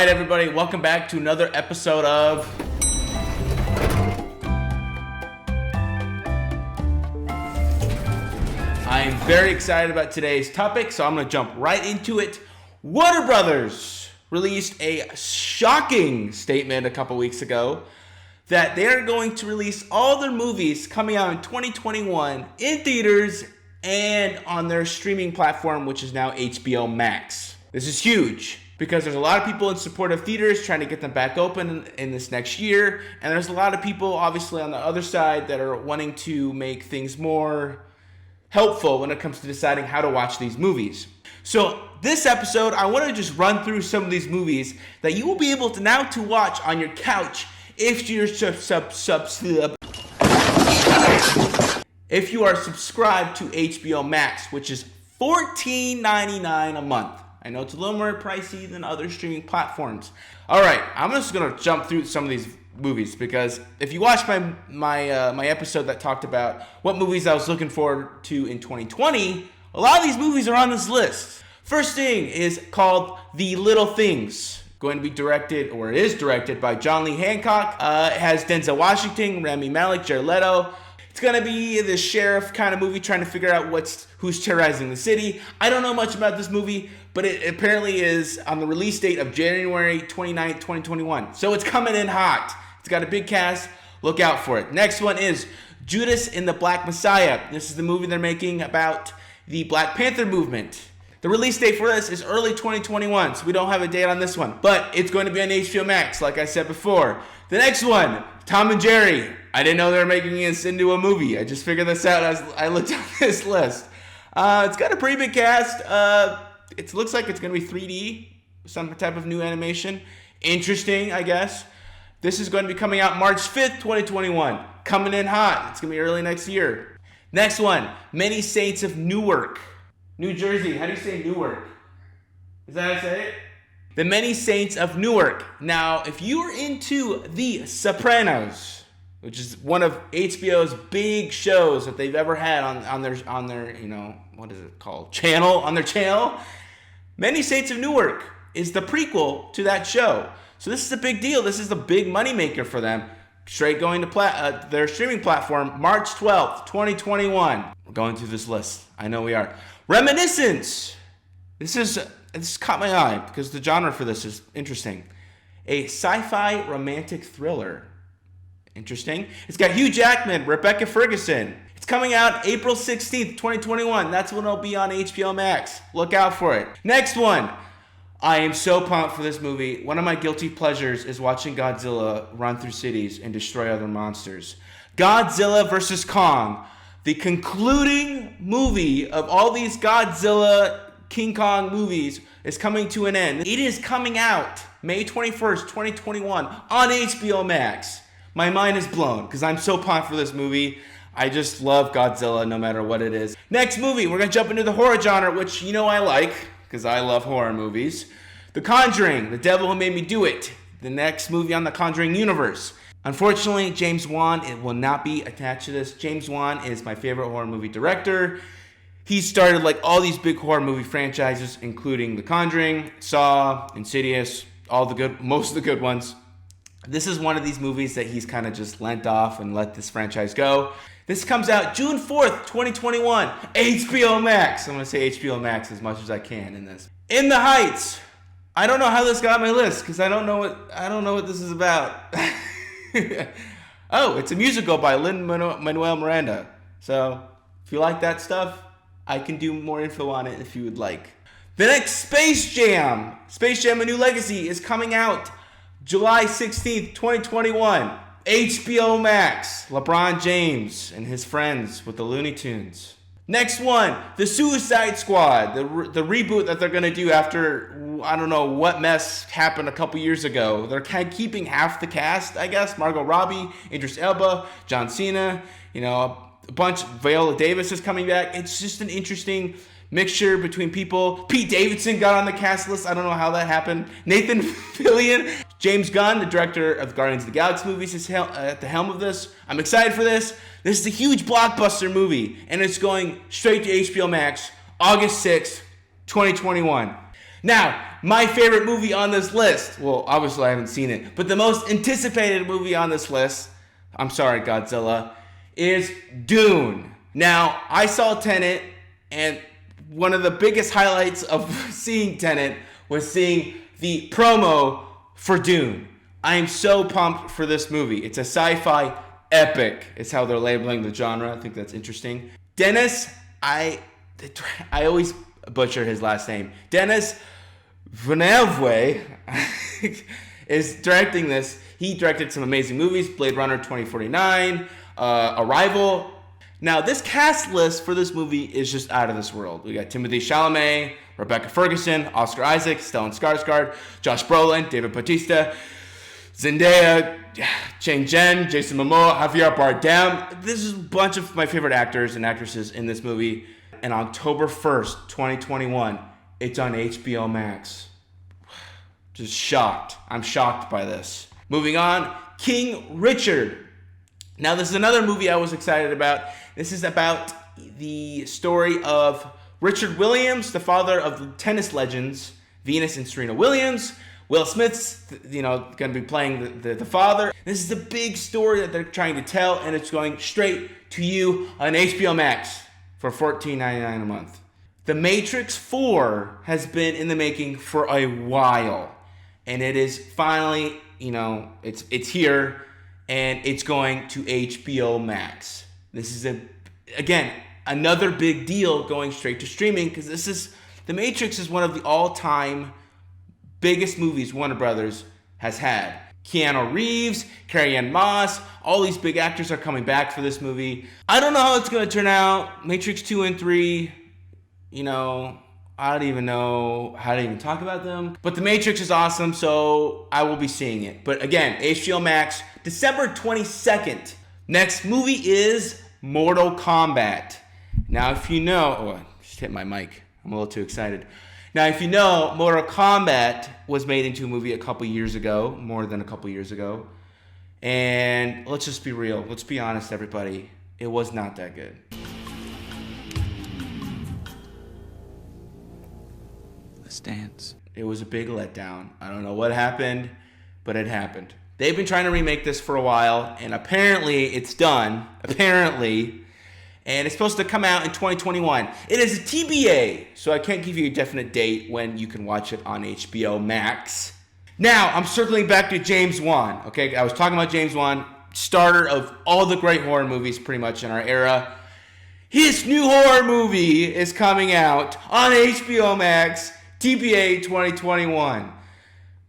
right, everybody, welcome back to another episode of I am very excited about today's topic, so I'm going to jump right into it. Warner Brothers released a shocking statement a couple weeks ago that they're going to release all their movies coming out in 2021 in theaters and on their streaming platform, which is now HBO MAX. This is huge because there's a lot of people in support of theaters trying to get them back open in this next year, and there's a lot of people, obviously, on the other side that are wanting to make things more helpful when it comes to deciding how to watch these movies. So this episode, I want to just run through some of these movies that you will be able to now to watch on your couch if you're if you are subscribed to HBO Max, which is $14.99 a month. I know it's a little more pricey than other streaming platforms. All right, I'm just gonna jump through some of these movies because if you watched my episode that talked about what movies I was looking forward to in 2020, a lot of these movies are on this list. First thing is called The Little Things. Going to be directed, or it is directed, by John Lee Hancock. It has Denzel Washington, Rami Malek, Jared Leto. It's going to be the sheriff kind of movie trying to figure out who's terrorizing the city. I don't know much about this movie, but it apparently is on the release date of January 29th, 2021. So it's coming in hot. It's got a big cast. Look out for it. Next one is Judas and the Black Messiah. This is the movie they're making about the Black Panther movement. The release date for this is early 2021, so we don't have a date on this one. But it's going to be on HBO Max, like I said before. The next one, Tom and Jerry. I didn't know they were making this into a movie. I just figured this out as I looked at this list. It's got a pretty big cast. It looks like it's going to be 3D, some type of new animation. Interesting, I guess. This is going to be coming out March 5th, 2021. Coming in hot. It's going to be early next year. Next one, Many Saints of Newark. New Jersey. How do you say Newark? Is that how I say it? The Many Saints of Newark. Now, if you are into The Sopranos, which is one of HBO's big shows that they've ever had on their what is it called? On their channel. Many Saints of Newark is the prequel to that show. So this is a big deal. This is a big moneymaker for them. Straight going to their streaming platform, March 12th, 2021. We're going through this list. I know we are. Reminiscence. This caught my eye because the genre for this is interesting. A sci-fi romantic thriller. Interesting. It's got Hugh Jackman, Rebecca Ferguson. It's coming out April 16th, 2021. That's when it'll be on HBO Max. Look out for it. Next one. I am so pumped for this movie. One of my guilty pleasures is watching Godzilla run through cities and destroy other monsters. Godzilla vs. Kong. The concluding movie of all these Godzilla, King Kong movies is coming to an end. It is coming out May 21st, 2021 on HBO Max. My mind is blown because I'm so pumped for this movie. I just love Godzilla no matter what it is. Next movie, we're going to jump into the horror genre, which you know I like because I love horror movies. The Conjuring, The Devil Who Made Me Do It. The next movie on the Conjuring universe. Unfortunately, James Wan, it will not be attached to this. James Wan is my favorite horror movie director. He started like all these big horror movie franchises, including The Conjuring, Saw, Insidious, most of the good ones. This is one of these movies that he's kind of just lent off and let this franchise go. This comes out June 4th, 2021, HBO Max. I'm going to say HBO Max as much as I can in this. In the Heights. I don't know how this got on my list because I don't know what this is about. Oh, it's a musical by Lin-Manuel Miranda. So, if you like that stuff, I can do more info on it if you would like. The next Space Jam. Space Jam: A New Legacy is coming out July 16th, 2021. HBO Max. LeBron James and his friends with the Looney Tunes. Next one, The Suicide Squad. The reboot that they're going to do after, I don't know what mess happened a couple years ago. They're kind of keeping half the cast, I guess. Margot Robbie, Idris Elba, John Cena, a bunch. Viola Davis is coming back. It's just an interesting mixture between people. Pete Davidson got on the cast list. I don't know how that happened. Nathan Fillion. James Gunn, the director of Guardians of the Galaxy movies, is at the helm of this. I'm excited for this. This is a huge blockbuster movie, and it's going straight to HBO Max August 6th, 2021. Now, my favorite movie on this list, well, obviously I haven't seen it, but the most anticipated movie on this list, I'm sorry, Godzilla, is Dune. Now, I saw Tenet, and one of the biggest highlights of seeing Tenet was seeing the promo for Dune. I am so pumped for this movie. It's a sci-fi epic, is how they're labeling the genre. I think that's interesting. Dennis, I always butcher his last name. Dennis Villeneuve is directing this. He directed some amazing movies, Blade Runner 2049, Arrival. Now, this cast list for this movie is just out of this world. We got Timothée Chalamet, Rebecca Ferguson, Oscar Isaac, Stellan Skarsgård, Josh Brolin, David Bautista, Zendaya, Chang Jen, Jason Momoa, Javier Bardem. This is a bunch of my favorite actors and actresses in this movie. And October 1st, 2021, it's on HBO MAX. Just shocked. I'm shocked by this. Moving on, King Richard. Now, this is another movie I was excited about. This is about the story of Richard Williams, the father of the tennis legends, Venus and Serena Williams. Will Smith's, going to be playing the father. This is a big story that they're trying to tell, and it's going straight to you on HBO Max for $14.99 a month. The Matrix 4 has been in the making for a while, and it is finally, it's here, and it's going to HBO Max. This is again another big deal going straight to streaming, because The Matrix is one of the all-time biggest movies Warner Brothers has had. Keanu Reeves, Carrie-Anne Moss, all these big actors are coming back for this movie. I don't know how it's going to turn out. Matrix 2 and 3, I don't even know how to even talk about them. But The Matrix is awesome, so I will be seeing it. But again, HBO Max, December 22nd. Next movie is Mortal Kombat. Now, if you know... I just hit my mic. I'm a little too excited. Now, if you know, Mortal Kombat was made into a movie a couple years ago, more than a couple years ago. And let's just be real. Let's be honest, everybody. It was not that good. Let's dance. It was a big letdown. I don't know what happened, but it happened. They've been trying to remake this for a while, and apparently it's done. Apparently. And it's supposed to come out in 2021. It is a TBA, so I can't give you a definite date when you can watch it on HBO Max. Now, I'm circling back to James Wan, okay? I was talking about James Wan, starter of all the great horror movies pretty much in our era. His new horror movie is coming out on HBO Max, TBA 2021.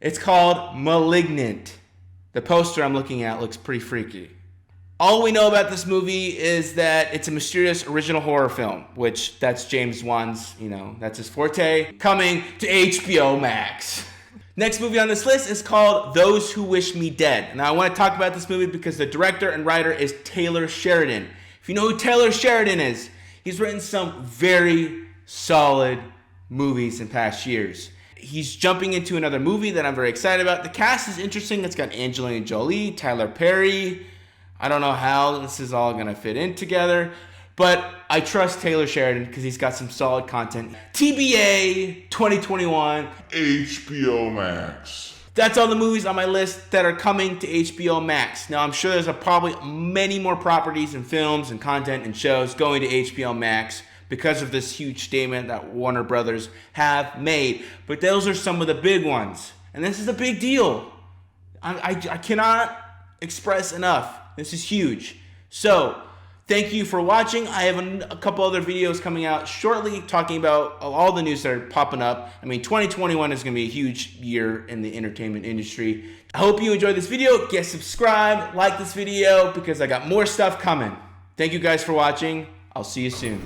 It's called Malignant. The poster I'm looking at looks pretty freaky. All we know about this movie is that it's a mysterious original horror film, which that's James Wan's, that's his forte, coming to HBO Max. Next movie on this list is called Those Who Wish Me Dead. Now, I want to talk about this movie because the director and writer is Taylor Sheridan. If you know who Taylor Sheridan is, he's written some very solid movies in past years. He's jumping into another movie that I'm very excited about. The cast is interesting. It's got Angelina Jolie, Tyler Perry. I don't know how this is all going to fit in together, but I trust Taylor Sheridan because he's got some solid content. TBA 2021. HBO Max. That's all the movies on my list that are coming to HBO Max. Now, I'm sure there's probably many more properties and films and content and shows going to HBO Max because of this huge statement that Warner Brothers have made. But those are some of the big ones. And this is a big deal. I cannot express enough. This is huge. So, thank you for watching. I have a couple other videos coming out shortly talking about all the news that are popping up. 2021 is going to be a huge year in the entertainment industry. I hope you enjoyed this video. Get subscribed, like this video, because I got more stuff coming. Thank you guys for watching. I'll see you soon.